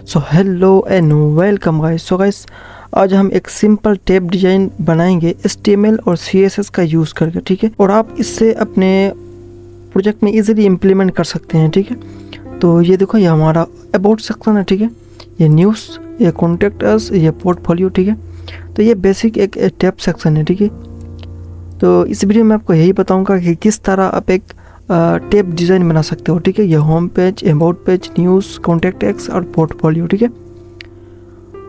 So hello and welcome guys. So guys, आज हम एक सिंपल टैब डिज़ाइन बनाएंगे HTML और CSS का यूज़ करके, ठीक है। और आप इससे अपने प्रोजेक्ट में इजीली इम्प्लीमेंट कर सकते हैं, ठीक है। तो ये देखो, ये हमारा अबाउट सेक्शन है, ठीक है। ये न्यूज़, ये कॉन्टैक्ट अस, ये पोर्टफोलियो, ठीक है। तो ये बेसिक एक टैब सेक्शन है, ठीक है। तो इस वीडियो में आपको यही बताऊँगा कि किस तरह आप एक टैब डिज़ाइन बना सकते हो, ठीक है। ये home page, about page, news, contact x और पोर्टफोलियो, ठीक है।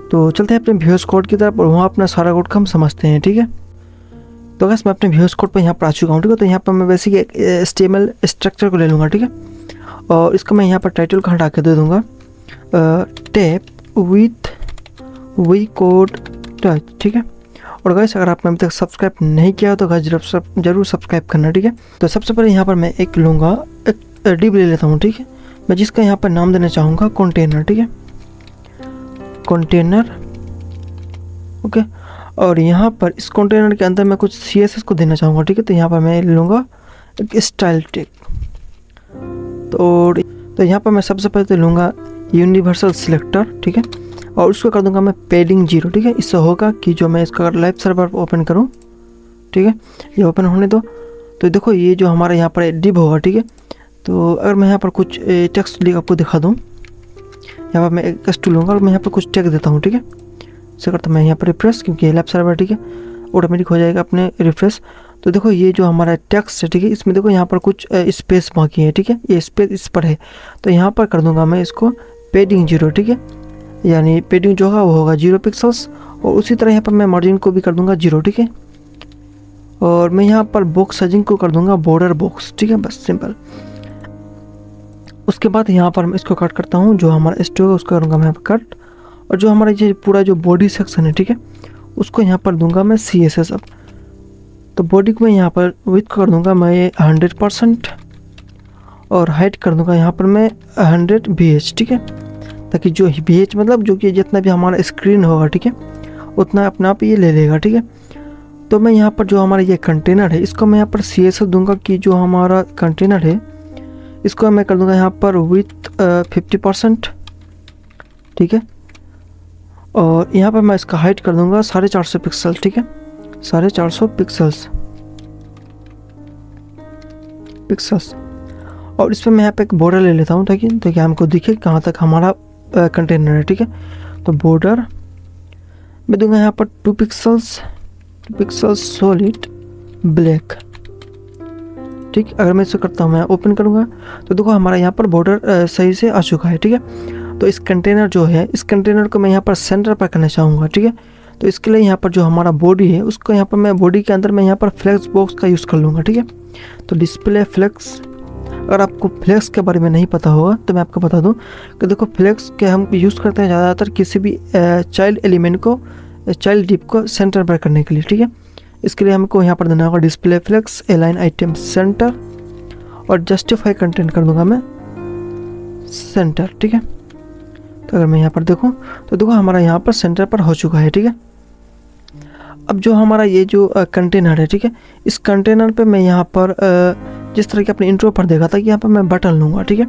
तो चलते हैं अपने व्यूअर्स कोड की तरफ और वहाँ अपना सारा कोड का हम समझते हैं, ठीक है। तो बस मैं अपने व्यूअर्स कोड पर यहाँ पर आ चुका हूँ, ठीक है। तो यहाँ पर मैं बेसिक एक HTML स्ट्रक्चर को ले लूँगा, ठीक है। और इसका मैं यहाँ पर टाइटल को हटा के दे दूँगा tab with V code touch, ठीक है। और गाइस, अगर आपने अभी तक सब्सक्राइब नहीं किया तो गाइस जरूर सब्सक्राइब करना, ठीक है। तो सबसे पहले यहाँ पर मैं एक लूँगा, एक डिव ले लेता हूँ, ठीक है। मैं जिसका यहाँ पर नाम देना चाहूँगा कंटेनर, ठीक है, कंटेनर, ओके। और यहाँ पर इस कंटेनर के अंदर मैं कुछ CSS को देना चाहूँगा, ठीक है। तो यहाँ पर मैं लूँगा एक स्टाइल टैग। तो यहाँ पर मैं सबसे पहले तो लूँगा यूनिवर्सल सिलेक्टर, ठीक है। और उसको कर दूंगा मैं पेडिंग 0, ठीक है। इससे होगा कि जो मैं इसका अगर लाइव सर्वर ओपन करूं, ठीक है, ये ओपन होने दो, तो देखो ये जो हमारा यहाँ पर डिव होगा, ठीक है। तो अगर मैं यहाँ पर कुछ टेक्स्ट लिख आपको दिखा दूं, यहाँ पर मैं एक टेक्स्ट लूँगा और मैं यहाँ पर कुछ टेक्स्ट देता हूँ, ठीक है। इसे करता मैं यहाँ पर रिफ्रेश, क्योंकि लाइव सर्वर, ठीक है, ऑटोमेटिक हो जाएगा अपने रिफ्रेश। तो देखो ये जो हमारा टेक्स्ट है, ठीक है, इसमें देखो यहाँ पर कुछ स्पेस बाकी है, ठीक है। ये स्पेस इस पर है, तो यहाँ पर कर दूंगा मैं इसको पेडिंग 0, ठीक है। यानी पेडिंग जो होगा वो होगा 0 पिक्सल्स। और उसी तरह यहाँ पर मैं मार्जिन को भी कर दूंगा 0, ठीक है। और मैं यहाँ पर बॉक्स साइजिंग को कर दूंगा बॉर्डर बॉक्स, ठीक है, बस सिंपल। उसके बाद यहाँ पर मैं इसको कट करता हूँ, जो हमारा स्टोर है उसको करूँगा मैं यहाँ पर कट। और जो हमारा ये पूरा जो बॉडी सेक्शन है, ठीक है, उसको यहाँ पर दूंगा मैं CSS अब। तो बॉडी को मैं यहाँ पर विड्थ कर दूंगा मैं 100% और हाइट कर दूंगा यहाँ पर मैं 100 VH, ठीक है। ताकि जो VH मतलब जो कि जितना भी हमारा स्क्रीन होगा, ठीक है, उतना अपने आप ये ले लेगा, ठीक है। तो मैं यहाँ पर जो हमारा ये कंटेनर है, इसको मैं यहाँ पर CSS दूंगा कि जो हमारा कंटेनर है इसको मैं कर दूंगा यहाँ पर विथ 50%, ठीक है। और यहाँ पर मैं इसका हाइट कर दूंगा 450 पिक्सल, ठीक है, 450 पिक्सल्स। और इस पर मैं यहाँ पे एक बॉर्डर ले लेता हूँ ताकि हमको दिखे कहाँ तक हमारा कंटेनर है, ठीक है। तो बॉर्डर मैं दूंगा यहाँ पर 2 पिक्सल्स सॉलिड ब्लैक, ठीक। अगर मैं इसे करता हूँ, मैं ओपन करूँगा तो देखो हमारा यहाँ पर बॉर्डर सही से आ चुका है, ठीक है। तो इस कंटेनर जो है, इस कंटेनर को मैं यहाँ पर सेंटर पर करना चाहूँगा, ठीक है। तो इसके लिए यहाँ पर जो हमारा बॉडी है उसको यहाँ पर मैं बॉडी के अंदर मैं यहाँ पर फ्लेक्स बॉक्स का यूज़ कर लूँगा, ठीक है। तो डिस्प्ले फ्लेक्स, अगर आपको फ्लेक्स के बारे में नहीं पता होगा तो मैं आपको बता दूं कि देखो फ्लेक्स के हम यूज़ करते हैं ज़्यादातर किसी भी चाइल्ड एलिमेंट को, चाइल्ड डिप को सेंटर पर करने के लिए, ठीक है। इसके लिए हमको यहाँ पर देना होगा display flex align item centre और जस्टिफाई कंटेंट कर दूंगा मैं सेंटर, ठीक है। तो अगर मैं यहाँ पर देखूँ तो देखो हमारा यहाँ पर सेंटर पर हो चुका है, ठीक है। अब जो हमारा ये जो कंटेनर है, ठीक है, इस कंटेनर पे मैं यहाँ पर जिस तरह के अपने इंट्रो पर देखा था कि यहाँ पर मैं बटन लूँगा, ठीक है।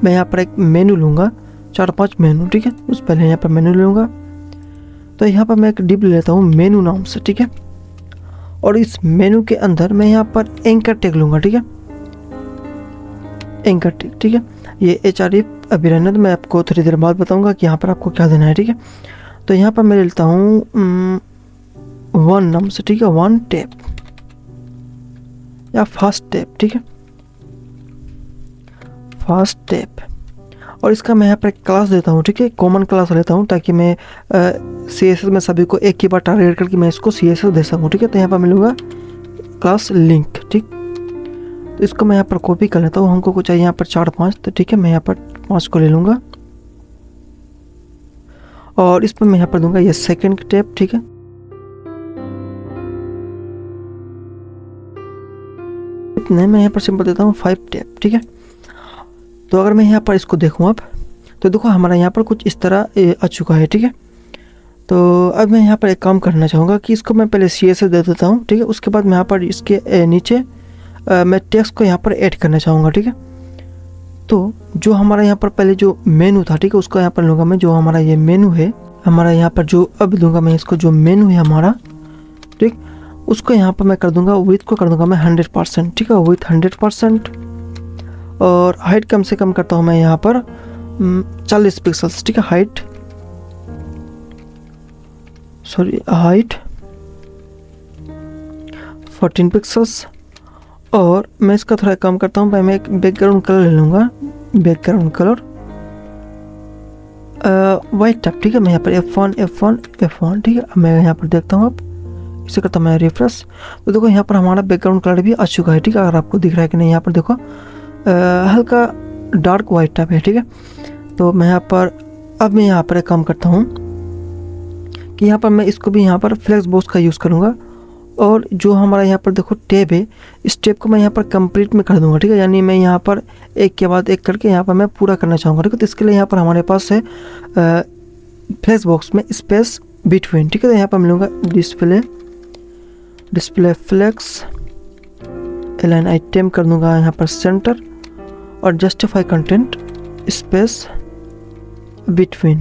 मैं यहाँ पर एक मेनू लूँगा, 4-5 मेनू, ठीक है। उस पहले यहाँ पर मेनू लूँगा, तो यहाँ पर मैं एक डिव ले लेता हूँ मेनू नाम से, ठीक है। और इस मेनू के अंदर मैं यहाँ पर एंकर टैग लूँगा, ठीक है, एंकर टैग, ठीक है। ये HRF अभी रहने तो मैं आपको थोड़ी देर बाद बताऊँगा कि यहाँ पर आपको क्या देना है, ठीक है। तो यहाँ पर मैं लेता हूँ 1 नाम से, ठीक है, 1 टैब या फास्ट टैब, ठीक है, फास्ट टैब। और इसका मैं यहाँ पर एक क्लास देता हूँ, ठीक है, कॉमन क्लास लेता हूँ ताकि मैं CSS में सभी को एक ही बार टारगेट करके मैं इसको CSS दे सकूँ, ठीक है। तो यहाँ पर मैं लूँगा क्लास लिंक, ठीक। तो इसको मैं यहाँ पर कॉपी कर लेता हूँ, हमको कुछ चाहिए यहाँ पर 4-5, तो ठीक है, मैं यहाँ पर 5 को ले लूँगा। और इस पर मैं यहाँ पर दूंगा ये सेकेंड टैब, ठीक है। नहीं, मैं यहाँ पर सिंपल देता हूँ 5 टैब, ठीक है। तो अगर मैं यहाँ पर इसको देखूँ अब तो देखो हमारा यहाँ पर कुछ इस तरह आ चुका है, ठीक है। तो अब मैं यहाँ पर एक काम करना चाहूँगा कि इसको मैं पहले CSS दे देता हूँ, ठीक है। उसके बाद मैं यहाँ पर इसके नीचे मैं टेक्स्ट को यहाँ पर ऐड करना चाहूँगा, ठीक है। तो जो हमारा यहाँ पर पहले जो मेनू था, ठीक है, उसका यहाँ पर लूँगा मैं। जो हमारा ये मेनू है हमारा यहाँ पर, जो अब लूँगा मैं इसको, जो मेनू है हमारा, ठीक, उसको यहाँ पर मैं कर दूँगा विथ को कर दूँगा मैं 100%, ठीक है, विथ 100%। और हाइट कम से कम करता हूँ मैं यहाँ पर 40 पिक्सल्स, ठीक है, हाइट 14 पिक्सल्स। और मैं इसका थोड़ा कम करता हूँ भाई, मैं एक बैकग्राउंड कलर ले लूँगा, बैकग्राउंड कलर वाइट टैप, ठीक है। मैं यहाँ पर F1, ठीक है। मैं यहाँ पर देखता हूँ, अब इसे करता हूँ मैं रिफ्रेश, तो देखो यहाँ पर हमारा बैकग्राउंड कलर भी आ चुका है, ठीक है। अगर आपको दिख रहा है कि नहीं, यहाँ पर देखो हल्का डार्क वाइट टैप है, ठीक है। तो मैं यहाँ पर अब मैं यहाँ पर एक काम करता हूँ कि यहाँ पर मैं इसको भी यहाँ पर फ्लेक्स बॉक्स का यूज़ करूँगा। और जो हमारा यहाँ पर देखो टैब है, इस टैब को मैं यहाँ पर कंप्लीट में कर दूंगा, ठीक है। यानी मैं यहाँ पर एक के बाद एक करके यहाँ पर मैं पूरा करना चाहूँगा, ठीक है। तो इसके लिए यहाँ पर हमारे पास है फ्लेक्स बॉक्स में स्पेस बिटवीन, ठीक है। तो यहाँ पर मिलूँगा डिस्प्ले फ्लेक्स अलाइन आइटम कर दूँगा यहाँ पर सेंटर, और जस्टिफाई कंटेंट स्पेस बिटवीन।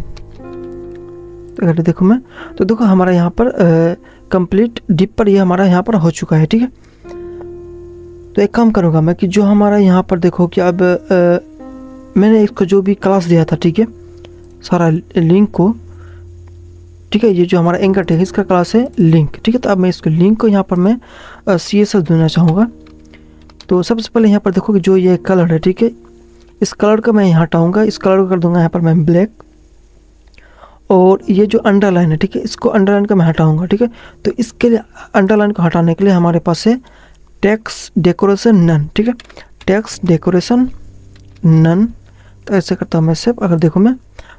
अगर देखो मैं, तो देखो हमारा यहाँ पर कंप्लीट डिप पर ये हमारा यहाँ पर हो चुका है, ठीक है। तो एक काम करूँगा मैं कि जो हमारा यहाँ पर देखो कि अब मैंने इसको जो भी क्लास दिया था, ठीक है, सारा लिंक को, ठीक है। ये जो हमारा एंकर टैग इसका क्लास है लिंक, ठीक है। तो अब मैं इसको लिंक को यहाँ पर मैं CSS देना चाहूँगा। तो सबसे पहले यहाँ पर देखो कि जो ये कलर है, ठीक है, इस कलर को मैं यहाँ हटाऊँगा, इस कलर को कर दूँगा यहाँ पर मैं ब्लैक। और ये जो अंडरलाइन है, ठीक है, इसको अंडरलाइन का मैं हटाऊंगा, ठीक है। तो इसके लिए अंडरलाइन को हटाने के लिए हमारे पास है टेक्स्ट डेकोरेशन नन, ठीक है, टेक्स्ट डेकोरेशन नन। तो ऐसे करता हूँ मैं सेव। अगर देखो मैं,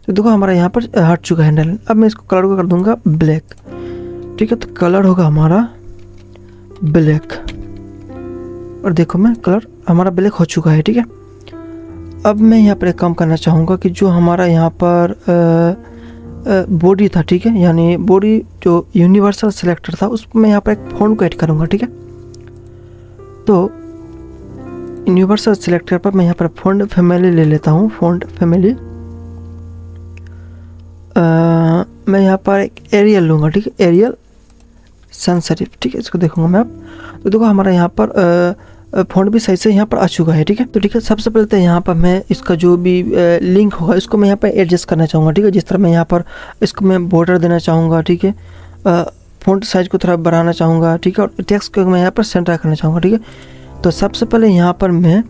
तो देखो हमारा यहाँ पर हट चुका है अंडरलाइन। अब मैं इसको कलर को कर दूंगा ब्लैक, ठीक है। तो कलर होगा हमारा ब्लैक, और देखो मैं कलर हमारा ब्लैक हो चुका है, ठीक है। अब मैं यहाँ पर एक काम करना चाहूँगा कि जो हमारा यहाँ पर बॉडी था, ठीक है, यानी बॉडी जो यूनिवर्सल सिलेक्टर था, उसमें मैं यहाँ पर एक फॉन्ट को ऐड करूँगा, ठीक है। तो यूनिवर्सल सिलेक्टर पर मैं यहाँ पर फॉन्ट फैमिली ले लेता हूँ, फॉन्ट फैमिली। मैं यहाँ पर एक एरियल लूँगा, ठीक है, एरियल सेंसिटिव, ठीक है। इसको देखूँगा मैं अब, तो देखो हमारा यहाँ पर फॉन्ट भी सही से यहाँ पर आ चुका है, ठीक है। तो ठीक है, सबसे पहले तो यहाँ पर मैं इसका जो भी लिंक होगा इसको मैं यहाँ पर एडजस्ट करना चाहूँगा, ठीक है। जिस तरह मैं यहाँ पर इसको मैं बॉर्डर देना चाहूँगा, ठीक है, फॉन्ट साइज को थोड़ा बढ़ाना चाहूँगा, ठीक है, और टेक्स्ट को मैं यहाँ पर सेंटर करना चाहूँगा, ठीक है। तो सबसे पहले यहाँ पर मैं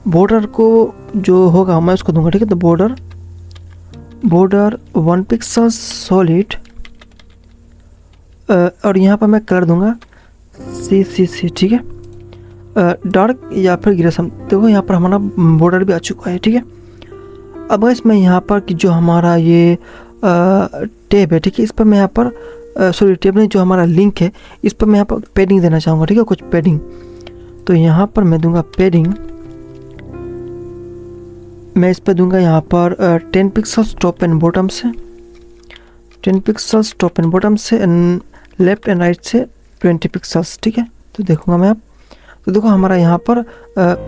बॉर्डर को जो होगा मैं उसको दूंगा, ठीक है। तो बॉर्डर 1 पिक्सल सॉलिड, और यहाँ पर मैं कर दूंगा CCC, ठीक है, डार्क या फिर ग्रेसम। देखो यहाँ पर हमारा बॉर्डर भी आ चुका है, ठीक है। अब इसमें यहाँ पर कि जो हमारा ये टैब है, ठीक है, इस पर मैं यहाँ पर टैब नहीं, जो हमारा लिंक है इस पर मैं यहाँ पर पैडिंग देना चाहूँगा, ठीक है, कुछ पैडिंग। तो यहाँ पर मैं दूंगा पैडिंग, मैं इस पर दूंगा यहाँ पर 10 पिक्सल्स टॉप एंड बॉटम से, 10 पिक्सल्स टॉप एंड बॉटम से, एंड लेफ्ट एंड राइट से 20 पिक्सल्स, ठीक है। तो देखूंगा मैं अब, तो देखो हमारा यहाँ पर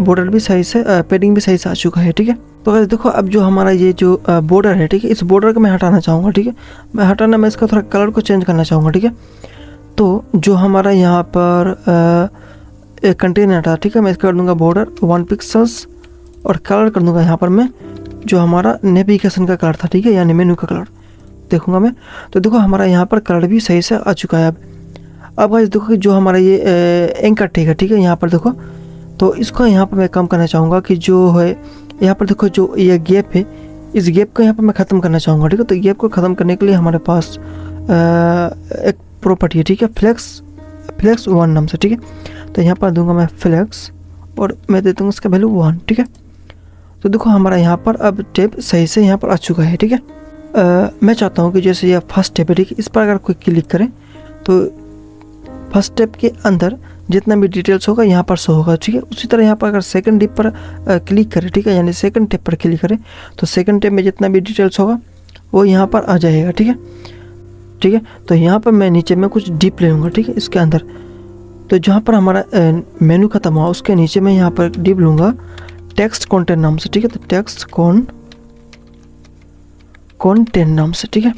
बॉर्डर भी सही से, पैडिंग भी सही से आ चुका है, ठीक है। तो अगर देखो अब जो हमारा ये जो बॉर्डर है, ठीक है, इस बॉर्डर को मैं हटाना चाहूँगा, ठीक है। मैं इसका थोड़ा कलर को चेंज करना चाहूँगा, ठीक है। तो जो हमारा यहाँ पर एक कंटेनर था, ठीक है, मैं इसका कर दूँगा बॉर्डर 1 पिक्सल्स, और कलर कर दूँगा यहाँ पर मैं जो हमारा नेविगेशन का कलर था, ठीक है, यानी मेनू का कलर देखूँगा मैं। तो देखो हमारा यहाँ पर कलर भी सही से आ चुका है। अब गाइस देखो कि जो हमारा ये एंकर टैग है, ठीक है, यहाँ पर देखो, तो इसको यहाँ पर मैं कम करना चाहूँगा कि जो है यहाँ पर देखो जो ये गैप है, इस गैप को यहाँ पर मैं ख़त्म करना चाहूँगा, ठीक है। तो गैप को ख़त्म करने के लिए हमारे पास एक प्रॉपर्टी है, ठीक है, फ्लेक्स 1 नाम से, ठीक है। तो यहाँ पर दूंगा मैं फ्लेक्स, और मैं दे दूँगा इसका वैल्यू 1, ठीक है। तो देखो हमारा यहाँ पर अब टैब सही से यहाँ पर आ चुका है, ठीक है। मैं चाहता हूँ कि जैसे ये फर्स्ट टैब है, ठीक है, इस पर अगर कोई क्लिक करें तो फर्स्ट टैब के अंदर जितना भी डिटेल्स होगा यहाँ पर शो होगा, ठीक है। उसी तरह यहाँ पर अगर सेकंड टैब पर क्लिक करें, ठीक है, यानी सेकंड टैब पर क्लिक करें तो सेकंड टैब में जितना भी डिटेल्स होगा वो यहाँ पर आ जाएगा, ठीक है, ठीक है। तो यहाँ पर मैं नीचे में कुछ डिप ले लूँगा, ठीक है, इसके अंदर। तो जहाँ पर हमारा मेनू खत्म हुआ उसके नीचे मैं यहाँ पर डिप लूँगा टेक्स्ट कंटेंट नाम से, ठीक है। तो टेक्स्ट कंटेंट नाम से, ठीक है।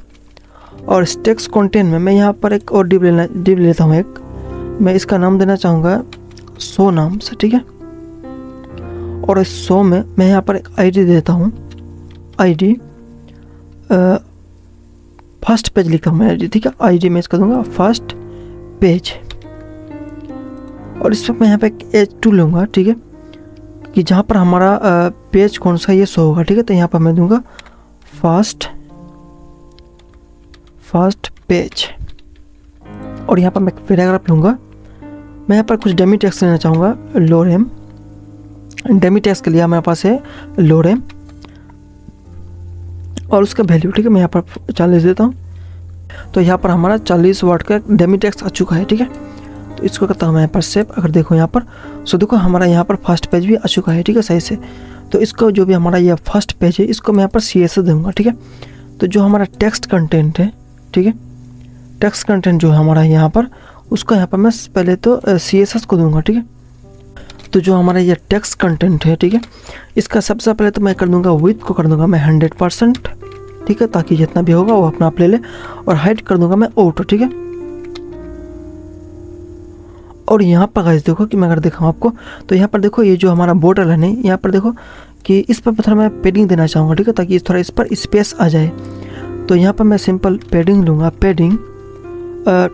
और इस टेक्स्ट कंटेंट में मैं यहाँ पर एक और डिव लेता हूँ एक, मैं इसका नाम देना चाहूँगा शो नाम से, ठीक है। और इस शो में मैं यहाँ पर एक आईडी देता हूँ, आईडी फर्स्ट पेज लिखता हूँ मैं आईडी, ठीक है। आईडी में इसका दूंगा फर्स्ट पेज, और इस पर मैं यहाँ पे एक H2 लूँगा, ठीक है, कि जहाँ पर हमारा पेज कौन सा ये शो होगा, ठीक है। तो यहाँ पर मैं दूंगा फर्स्ट पेज, और यहाँ पर मैं पैराग्राफ लूँगा। मैं यहाँ पर कुछ डेमी टेक्स्ट लेना चाहूँगा, लोरेम। डेमी टेक्स्ट के लिए मेरे पास है लोरेम, और उसका वैल्यू, ठीक है, मैं यहाँ पर 40 देता हूँ। तो यहाँ पर हमारा 40 वर्ड का डेमी टेक्स्ट आ चुका है, ठीक है। तो इसको करता हूँ मैं यहाँ पर सेव। अगर देखो यहाँ पर, सो देखो हमारा यहाँ पर फर्स्ट पेज भी आ चुका है, ठीक है, सही से। तो इसको जो भी हमारा ये फर्स्ट पेज है, इसको मैं यहाँ पर CSS दूंगा, ठीक है। तो जो हमारा टेक्स्ट कंटेंट है, ठीक है, टेक्स्ट कंटेंट जो है हमारा यहाँ पर, उसको यहाँ पर मैं पहले तो CSS को दूंगा, ठीक है। तो जो हमारा ये टेक्स्ट कंटेंट है, ठीक है, इसका सबसे पहले तो मैं कर दूंगा विड्थ को कर दूंगा मैं 100%, ठीक है, ताकि जितना भी होगा वो अपना आप ले ले। और हाइट कर दूंगा मैं ऑटो, ठीक है। और यहाँ पर गाइस देखो कि मैं अगर दिखाऊँ आपको, तो यहाँ पर देखो ये जो हमारा बॉर्डर है नहीं, यहाँ पर देखो कि इस पर थोड़ा मैं पेडिंग देना चाहूँगा, ठीक है, ताकि थोड़ा इस पर स्पेस आ जाए। तो यहाँ पर मैं सिंपल पेडिंग लूँगा, पेडिंग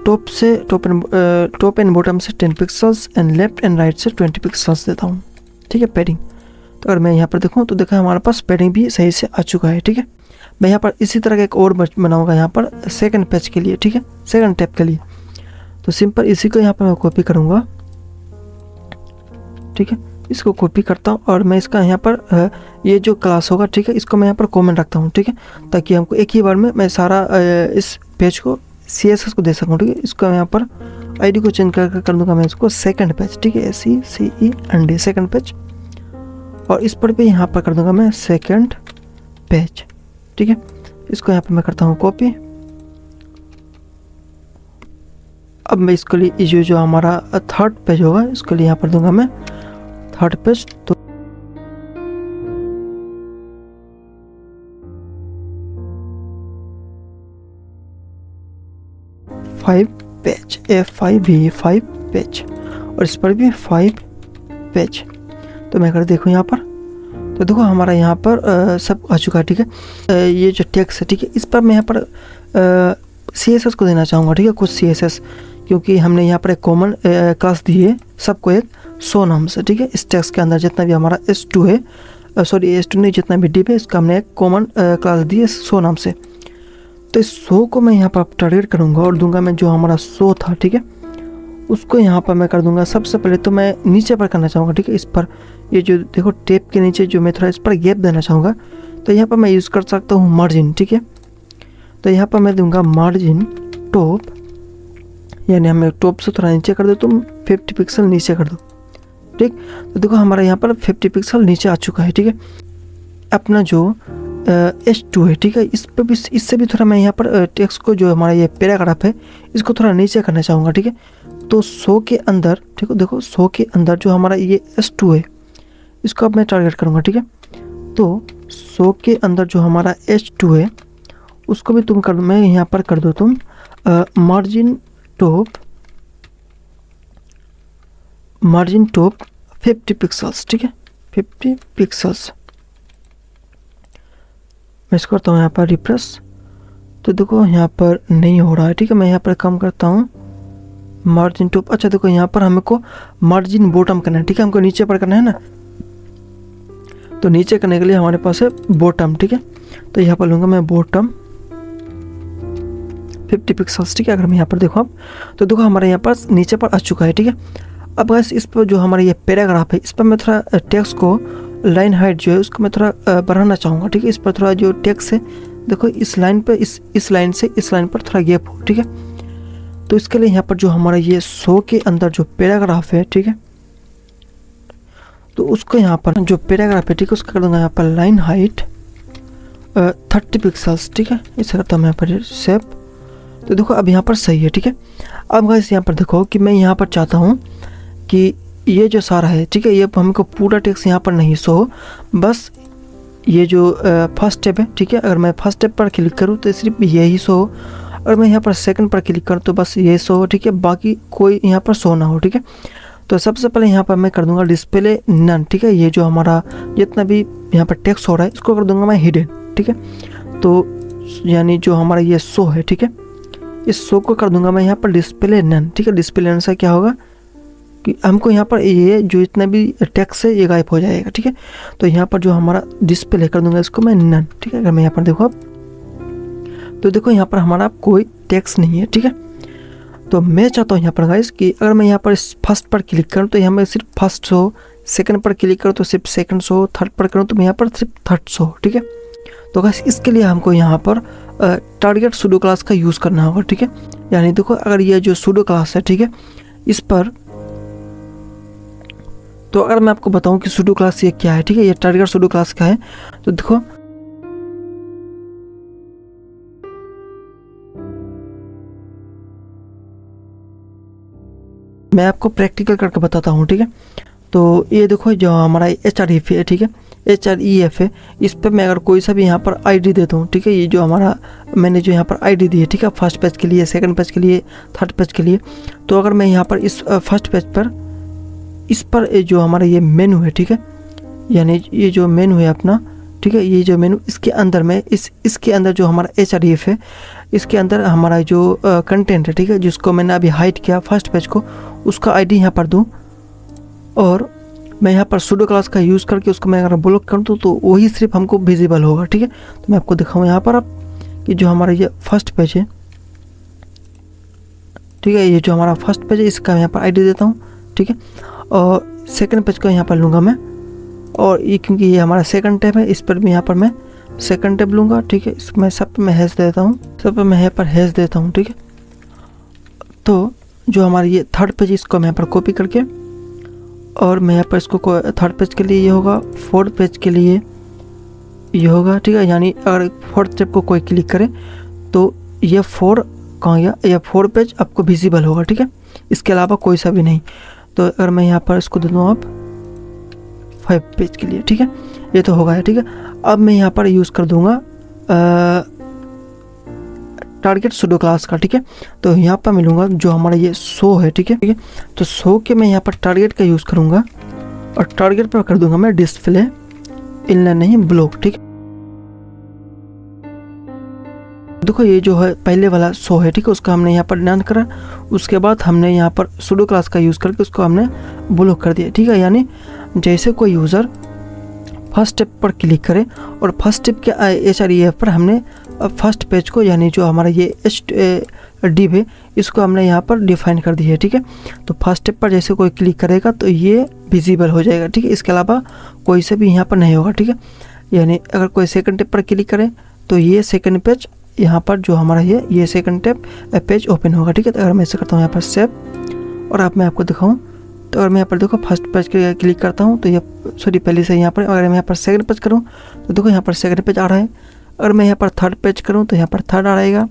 टॉप एंड बॉटम से 10 pixels and left and right से 20 पिक्सल्स देता हूँ, ठीक है, पेडिंग। तो अगर मैं यहाँ पर देखूँ तो देखा हमारे पास पेडिंग भी सही से आ चुका है, ठीक है। मैं यहाँ पर इसी तरह का एक और बनाऊँगा यहाँ पर सेकंड पेज के लिए, ठीक है, सेकंड टैब के लिए। तो सिंपल इसी को यहाँ पर मैं कॉपी करूँगा, ठीक है, इसको कॉपी करता हूँ, और मैं इसका यहाँ पर ये जो क्लास होगा, ठीक है, इसको मैं यहाँ पर कॉमेंट रखता हूँ, ठीक है, ताकि हमको एक ही बार में मैं सारा इस पेज को CSS को दे सकूँ, ठीक है। इसको मैं यहाँ पर आईडी को चेंज कर दूंगा मैं इसको सेकंड पेज, ठीक है, SECEND सेकंड पेज, और इस पर भी यहाँ पर कर दूंगा मैं सेकंड पेज, ठीक है। इसको यहाँ पर मैं करता हूँ कॉपी। अब मैं इसके लिए जो हमारा थर्ड पेज होगा, इसके लिए यहाँ पर दूंगा मैं थर्ड पेज। तो पेज F5 पेज, और इस पर भी 5 पेज। तो मैं अगर देखूँ यहाँ पर, तो देखो हमारा यहाँ पर सब आ चुका है, ठीक है। ये जो टेक्स्ट है, ठीक है, इस पर मैं यहाँ पर CSS को देना चाहूँगा, ठीक है, कुछ CSS, क्योंकि हमने यहाँ पर एक कॉमन क्लास दी है सबको एक शो नाम से, ठीक है। इस टेक्स्ट के अंदर जितना भी हमारा S2 है, S2 नहीं, जितना भी डिव है, इसका हमने एक कॉमन क्लास दी है शो नाम से। तो इस शो को मैं यहाँ पर टारगेट करूँगा और दूंगा मैं जो हमारा शो था, ठीक है, उसको यहाँ पर मैं कर दूंगा। सबसे पहले तो मैं नीचे पर करना चाहूँगा, ठीक है, इस पर ये जो देखो टेप के नीचे जो मैं थोड़ा इस पर गैप देना चाहूँगा, तो यहाँ पर मैं यूज़ कर सकता हूँ मार्जिन, ठीक है। तो यहाँ पर मैं दूंगा मार्जिन टॉप, यानी हमें टॉप से थोड़ा नीचे कर दो, तुम 50 पिक्सल नीचे कर दो, ठीक। तो देखो हमारा यहाँ पर 50 पिक्सल नीचे आ चुका है, ठीक है। अपना जो S2 है, ठीक है, इस पर भी, इससे भी थोड़ा मैं यहाँ पर टेक्स्ट को जो हमारा ये पैराग्राफ है, इसको थोड़ा नीचे करना चाहूँगा, ठीक है। तो 100 के अंदर, ठीक है, देखो 100 के अंदर जो हमारा ये S2 है, इसको अब मैं टारगेट करूँगा, ठीक है। तो 100 के अंदर जो हमारा H2 है, उसको भी तुम कर दो, मैं यहाँ पर कर दो तुम मार्जिन टॉप 50 पिक्सल्स, ठीक है, 50 पिक्सल्स। मैं इसको करता हूँ यहाँ पर रिप्रेस, तो देखो यहाँ पर नहीं हो रहा है, ठीक है। मैं यहाँ पर कम करता हूँ मार्जिन टॉप। अच्छा देखो यहाँ पर हमको मार्जिन बॉटम करना है, ठीक है, हमको नीचे पर करना है ना, तो नीचे करने के लिए हमारे पास है बॉटम, ठीक है। तो यहाँ पर लूँगा मैं बॉटम 50 पिक्सल्स, ठीक है। अगर मैं यहाँ पर देखो, अब तो देखो हमारे यहाँ पास नीचे पर आ चुका है, ठीक है। अब बस इस पर जो हमारा ये पैराग्राफ है, इस पर मैं थोड़ा टेक्स्ट को लाइन हाइट जो है उसको मैं थोड़ा बढ़ाना चाहूँगा, ठीक है। इस पर थोड़ा जो टेक्स्ट है, देखो इस लाइन पर इस लाइन से इस लाइन पर थोड़ा गैप हो, ठीक है। तो इसके लिए यहाँ पर जो हमारा ये 100 के अंदर जो पैराग्राफ है, ठीक है, तो उसको यहाँ पर जो पैराग्राफ है, ठीक है, उसका कर दूँगा यहाँ पर लाइन हाइट 30 पिक्सल्स, ठीक है। इसे करता हूँ मैं यहाँ पर सेव। तो देखो अब यहाँ पर सही है, ठीक है। अब गाइस यहाँ पर देखो कि मैं यहाँ पर चाहता हूँ कि ये जो सारा है, ठीक है, ये हमको पूरा टेक्स्ट यहाँ पर नहीं शो हो, बस ये जो फर्स्ट स्टेप है, ठीक है, अगर मैं फर्स्ट स्टेप पर क्लिक करूँ तो सिर्फ यही शो हो, अगर मैं यहाँ पर सेकंड पर क्लिक करूँ तो बस ये शो हो, ठीक है, बाकी कोई यहाँ पर शो ना हो, ठीक है। तो सबसे पहले यहाँ पर मैं कर दूंगा डिस्प्ले नन, ठीक है, ये जो हमारा जितना भी यहाँ पर टेक्स्ट हो रहा है इसको कर दूंगा मैं हिडन, ठीक है। तो यानी जो हमारा ये शो है, ठीक है, इस शो को कर दूंगा मैं यहाँ पर डिस्प्ले नन, ठीक है। डिस्प्ले नन से क्या होगा कि हमको यहाँ पर ये जो इतना भी टेक्स्ट है ये गायब हो जाएगा, ठीक है। तो यहाँ पर जो हमारा डिस्प्ले कर दूंगा इसको मैं नन, ठीक है। अगर मैं यहाँ पर देखो अब तो देखो यहाँ पर हमारा कोई टेक्स्ट नहीं है, ठीक है। तो मैं चाहता हूँ यहाँ पर गाइस कि अगर मैं यहाँ पर फर्स्ट पर क्लिक करूँ तो यहाँ पर सिर्फ फर्स्ट शो, सेकंड पर क्लिक करूँ तो सिर्फ सेकंड शो, थर्ड पर करूँ तो मैं यहाँ पर सिर्फ थर्ड शो, ठीक है। तो गाइस इसके लिए हमको यहाँ पर टारगेट सूडो क्लास का यूज़ करना होगा, ठीक है। यानी देखो अगर ये जो सूडो क्लास है, ठीक है, इस पर तो अगर मैं आपको बताऊं कि सूडो क्लास ये क्या है, ठीक है, ये टारगेट सूडो क्लास क्या है, तो देखो मैं आपको प्रैक्टिकल करके बताता हूँ, ठीक है। तो ये देखो जो हमारा HREF है, ठीक है, HREF है, इस पर मैं अगर कोई सा भी यहाँ पर ID देता हूँ, ठीक है, ये जो हमारा मैंने जो यहाँ पर ID दी है, ठीक है, फर्स्ट पेज के लिए, सेकंड पेज के लिए, थर्ड पेज के लिए, तो अगर मैं यहाँ पर इस फर्स्ट पेज पर इस पर जो हमारा ये मेनू है, ठीक है, यानी ये जो मेनू है अपना, ठीक है, ये जो मेनू इसके अंदर में इसके अंदर जो हमारा HREF है, इसके अंदर हमारा जो कंटेंट है, ठीक है, जिसको मैंने अभी हाइड किया फर्स्ट पेज को, उसका ID यहाँ पर दूँ और मैं यहाँ पर सूडो क्लास का यूज़ करके उसको मैं अगर ब्लॉक कर दूँ तो वही सिर्फ हमको विजिबल होगा, ठीक है। तो मैं आपको दिखाऊँ यहाँ पर अब कि जो हमारा ये फर्स्ट पेज है, ठीक है, ये जो हमारा फर्स्ट पेज है इसका मैं यहाँ पर ID देता हूँ, ठीक है, और सेकंड पेज का यहाँ पर लूँगा मैं, और ये क्योंकि ये हमारा सेकंड टैब है इस पर भी यहाँ पर मैं सेकंड टैब लूँगा, ठीक है। इसमें सब पे मैं हैश देता हूँ, सब पे मैं यहाँ पर हैश देता हूँ, ठीक है। तो जो हमारा ये थर्ड पेज इसको मैं यहाँ पर कॉपी करके और मैं यहाँ पर इसको थर्ड पेज के लिए ये होगा, फोर्थ पेज के लिए ये होगा, ठीक है। यानी अगर फोर्थ स्टेप को कोई क्लिक करे तो ये 4 कहाँ गया, ये 4 पेज आपको विजिबल होगा, ठीक है, इसके अलावा कोई सा भी नहीं। तो अगर मैं यहाँ पर इसको दे दूँ आप 5 पेज के लिए, ठीक है, ये तो होगा, ठीक है। अब मैं यहाँ पर यूज़ कर दूँगा टारगेट सूडो क्लास का, ठीक है। तो यहाँ पर मिलूँगा जो हमारा ये शो है, ठीक है, तो शो के मैं यहाँ पर टारगेट का यूज़ करूँगा और टारगेट पर कर दूँगा मैं डिस्प्ले इनलाइन नहीं ब्लॉक, ठीक है। देखो ये जो है पहले वाला शो है, ठीक है, उसका हमने यहाँ पर डन करा, उसके बाद हमने यहाँ पर सूडो क्लास का यूज़ करके उसको हमने ब्लॉक कर दिया, ठीक है। यानी जैसे कोई यूज़र फर्स्ट स्टेप पर क्लिक करे और फर्स्ट स्टेप के HREF पर हमने फर्स्ट पेज को यानी जो हमारा ये div है इसको हमने यहाँ पर डिफाइन कर दिया है, ठीक है। तो फर्स्ट स्टेप पर जैसे कोई क्लिक करेगा तो ये विजिबल हो जाएगा, ठीक है, इसके अलावा कोई से भी यहाँ पर नहीं होगा, ठीक है। यानी अगर कोई सेकंड स्टेप पर क्लिक करे तो ये सेकंड पेज यहाँ पर जो हमारा ये सेकंड स्टेप पेज ओपन होगा, ठीक है। तो अगर मैं ऐसे करता हूँ यहाँ पर सेव और अब मैं आपको दिखाऊँ तो अगर मैं यहाँ पर देखो फर्स्ट पेज के क्लिक करता हूँ तो ये सॉरी पहले से यहाँ पर, अगर मैं यहाँ पर सेकंड पेज करूँ तो देखो यहाँ पर सेकंड पेज आ रहा है, अगर मैं यहाँ पर थर्ड पेज करूँ तो यहाँ पर थर्ड आ रहेगा,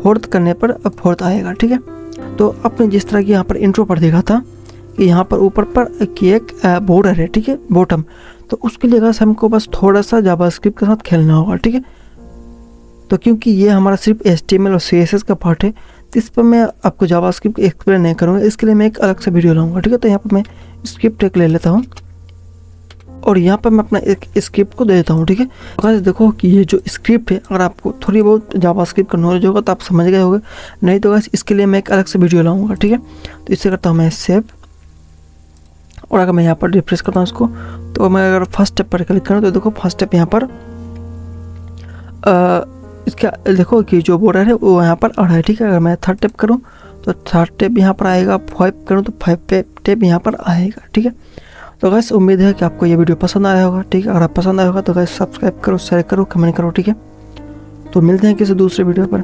फोर्थ करने पर अब फोर्थ आएगा, ठीक है। तो आपने जिस तरह की यहाँ पर इंट्रो पर देखा था कि यहाँ पर ऊपर पर कि एक बॉर्डर है, ठीक है, बॉटम, तो उसके लिए बस हमको बस थोड़ा सा जावास्क्रिप्ट के साथ खेलना होगा, ठीक है। तो क्योंकि ये हमारा सिर्फ HTML और CSS का पार्ट है तो इस पर मैं आपको जावास्क्रिप्ट एक्सप्लेन नहीं करूँगा, इसके लिए मैं एक अलग सा वीडियो लाऊंगा, ठीक है। तो यहाँ पर मैं स्क्रिप्ट एक ले लेता हूँ और यहाँ पर मैं अपना एक स्क्रिप्ट को दे देता हूँ, ठीक है। अगर देखो कि ये जो स्क्रिप्ट है अगर आपको थोड़ी बहुत जावास्क्रिप्ट का नॉलेज होगा तो आप समझ गए होंगे, नहीं तो बस इसके लिए मैं एक अलग से वीडियो लाऊंगा, ठीक है। तो इससे करता हूँ मैं सेव और अगर मैं यहाँ पर रिफ्रेश करता हूँ इसको तो मैं अगर फर्स्ट स्टेप पर क्लिक करूँ तो देखो फर्स्ट स्टेप यहाँ पर इसका देखो कि जो बॉर्डर है वो यहाँ पर आ रहा है, ठीक है। अगर मैं थर्ड स्टेप करूँ तो थर्ड स्टेप यहाँ पर आएगा, 5 करूँ तो 5 स्टेप यहाँ पर आएगा, ठीक है। तो गैस उम्मीद है कि आपको ये वीडियो पसंद आया होगा, ठीक है। अगर आप पसंद आया होगा तो गैस सब्सक्राइब करो, शेयर करो, कमेंट करो, ठीक है। तो मिलते हैं किसी दूसरे वीडियो पर।